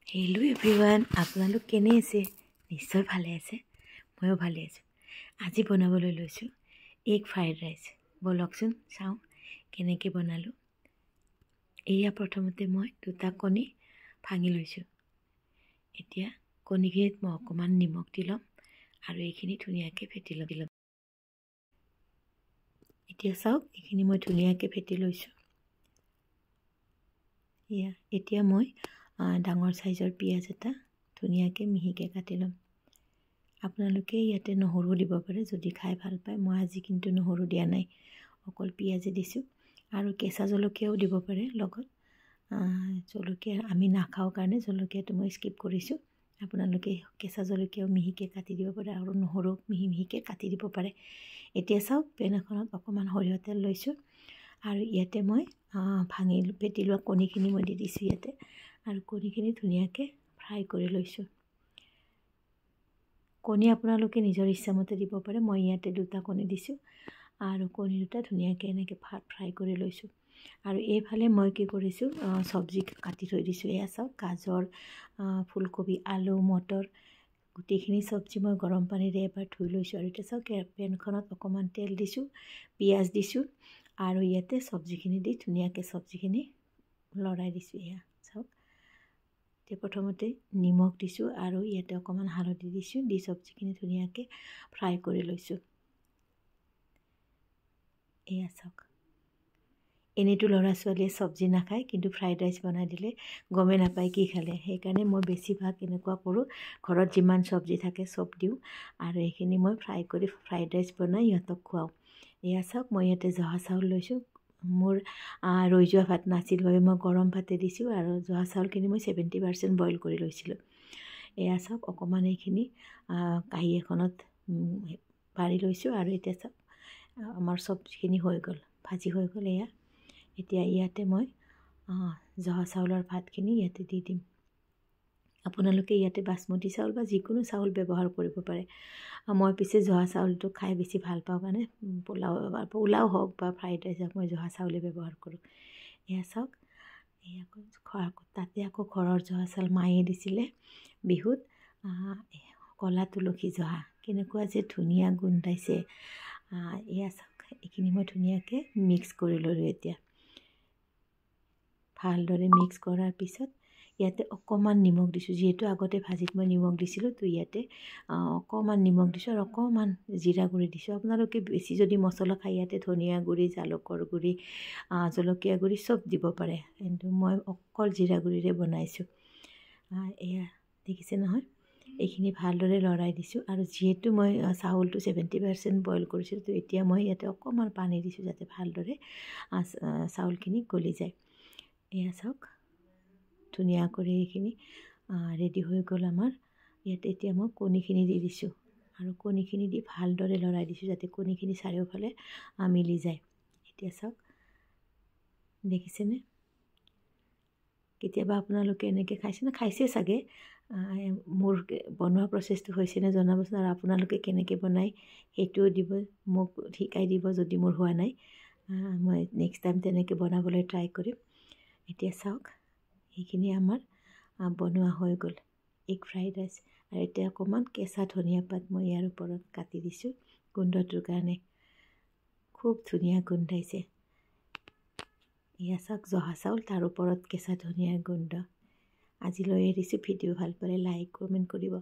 Hello' everyone, আপোনালোক কেনে আছে? নিশ্চয় ভালে আছে। ময়ো ভালে আছোঁ। আজি বনাবলৈ লৈছোঁ এগ ফ্ৰাইড ৰাইচ। ব'লকচোন চাওঁ কেনেকৈ বনালোঁ। এয়া প্ৰথমতে মই 2টা কণী ভাঙি লৈছোঁ। এতিয়া কণীখিনিত মই অকণমান নিমখ দি ল'ম আৰু এইখিনি ধুনীয়াকৈ ফেটি ল'ম। এতিয়া চাওক, এইখিনি মই ধুনীয়াকৈ ফেটি লৈছোঁ। এতিয়া মই ডাঙৰ চাইজৰ পিঁয়াজ এটা ধুনীয়াকৈ মিহিকৈ কাটি ল'ম। আপোনালোকে ইয়াতে নহৰু দিব পাৰে যদি খাই ভাল পায়। মই আজি কিন্তু নহৰু দিয়া নাই, অকল পিঁয়াজে দিছোঁ। আৰু কেঁচা জলকীয়াও দিব পাৰে লগত। জলকীয়া আমি নাখাওঁ কাৰণে জলকীয়াটো মই স্কিপ কৰিছোঁ। আপোনালোকে কেঁচা জলকীয়াও মিহিকৈ কাটি দিব পাৰে আৰু নহৰু মিহিকৈ কাটি দিব পাৰে। এতিয়া চাওক, পেন এখনত অকণমান সৰিয়হ তেল লৈছোঁ আৰু ইয়াতে মই ফেটি লোৱা কণীখিনি মই দি দিছোঁ ইয়াতে, আৰু কণীখিনি ধুনীয়াকৈ ফ্ৰাই কৰি লৈছোঁ। কণী আপোনালোকে নিজৰ ইচ্ছামতে দিব পাৰে। মই ইয়াতে 2টা কণী দিছোঁ আৰু কণী 2টা ধুনীয়াকৈ এনেকৈ ফ্ৰাই কৰি লৈছোঁ। আৰু এইফালে মই কি কৰিছোঁ, চব্জি কাটি থৈ দিছোঁ। এয়া চাওক, গাজৰ, ফুলকবি, আলু, মটৰ গোটেইখিনি চব্জি মই গৰম পানীৰে এবাৰ ধুই লৈছোঁ। আৰু এতিয়া চাওক, পেনখনত অকণমান তেল দিছোঁ, পিঁয়াজ দিছোঁ আৰু ইয়াতে চব্জিখিনি দি ধুনীয়াকৈ চব্জিখিনি লৰাই দিছোঁ। এয়া চাওক, এতিয়া প্ৰথমতে নিমখ দিছোঁ আৰু ইয়াতে অকণমান হালধি দিছোঁ, দি চব্জিখিনি ধুনীয়াকৈ ফ্ৰাই কৰি লৈছোঁ। এয়া চাওক, এনেইতো ল'ৰা ছোৱালীয়ে চব্জি নাখায়, কিন্তু ফ্ৰাইড ৰাইচ বনাই দিলে গমেই নাপায় কি খালে। সেইকাৰণে মই বেছিভাগ এনেকুৱা কৰোঁ, ঘৰত যিমান চব্জি থাকে চব দিওঁ আৰু এইখিনি মই ফ্ৰাই কৰি ফ্ৰাইড ৰাইচ বনাই ইহঁতক খুৱাওঁ। এয়া চাওক, মই ইয়াতে জহা চাউল লৈছোঁ। মোৰ ৰৈ যোৱা ভাত নাছিল বাবে মই গৰম ভাতে দিছোঁ আৰু জহা চাউলখিনি মই 70% বইল কৰি লৈছিলোঁ। এয়া চাওক, অকণমান এইখিনি কাঁহী এখনত পাৰি লৈছোঁ আৰু এতিয়া চাওক, আমাৰ চব্জিখিনি হৈ গ'ল, ভাজি হৈ গ'ল। এতিয়া ইয়াতে মই জহা চাউলৰ ভাতখিনি ইয়াতে দি দিম। আপোনালোকে ইয়াতে বাচমতি চাউল বা যিকোনো চাউল ব্যৱহাৰ কৰিব পাৰে। মই পিছে জহা চাউলটো খাই বেছি ভাল পাওঁ কাৰণে পোলাও হওক বা ফ্ৰাইড ৰাইচ হওক মই জহা চাউলে ব্যৱহাৰ কৰোঁ। এয়া চাওক, তাতে আকৌ ঘৰৰ জহা চাউল মায়ে দিছিলে বিহুত, ক'লা তুলসী জহা, কেনেকুৱা যে ধুনীয়া গোন্ধাইছে। এয়া চাওক, এইখিনি মই ধুনীয়াকৈ মিক্স কৰি ল'লোঁ। এতিয়া ভালদৰে মিক্স কৰাৰ পিছত ইয়াতে অকণমান নিমখ দিছোঁ, যিহেতু আগতে ভাজিত মই নিমখ দিছিলোঁ, তো ইয়াতে অকণমান নিমখ দিছোঁ আৰু অকণমান জিৰা গুড়ি দিছোঁ। আপোনালোকে বেছি যদি মছলা খায় ইয়াতে ধনিয়া গুড়ি, জালুকৰ গুড়ি, জলকীয়া গুড়ি চব দিব পাৰে, কিন্তু মই অকল জিৰা গুড়িৰে বনাইছোঁ। এয়া দেখিছে নহয়, এইখিনি ভালদৰে লৰাই দিছোঁ। আৰু যিহেতু মই চাউলটো 70% বইল কৰিছিলোঁ, তো এতিয়া মই ইয়াতে অকণমান পানী দিছোঁ যাতে ভালদৰে চাউলখিনি গলি যায়। এয়া চাওক, ধুনীয়া কৰি এইখিনি ৰেডি হৈ গ'ল আমাৰ। ইয়াতে এতিয়া মই কণীখিনি দি দিছোঁ আৰু কণীখিনি দি ভালদৰে লৰাই দিছোঁ যাতে কণীখিনি চাৰিওফালে মিলি যায়। এতিয়া চাওক, দেখিছেনে? কেতিয়াবা আপোনালোকে এনেকৈ খাইছেনে? খাইছে চাগে। মোৰ বনোৱা প্ৰচেছটো হৈছেনে জনাবচোন, আৰু আপোনালোকে কেনেকৈ বনায় সেইটোও দিব, মোক শিকাই দিব যদি মোৰ হোৱা নাই। মই নেক্সট টাইম তেনেকৈ বনাবলৈ ট্ৰাই কৰিম। এতিয়া চাওক, এইখিনি আমাৰ বনোৱা হৈ গ'ল এগ ফ্ৰাইড ৰাইচ। আৰু এতিয়া অকণমান কেঁচা ধনিয়া পাত মই ইয়াৰ ওপৰত কাটি দিছোঁ গোন্ধটোৰ কাৰণে। খুব ধুনীয়া গোন্ধাইছে। এয়া চাওক, জহা চাউল, তাৰ ওপৰত কেঁচা ধনিয়াৰ গোন্ধ। আজিলৈ এৰিছোঁ। ভিডিঅ' ভাল পালে লাইক কমেণ্ট কৰিব।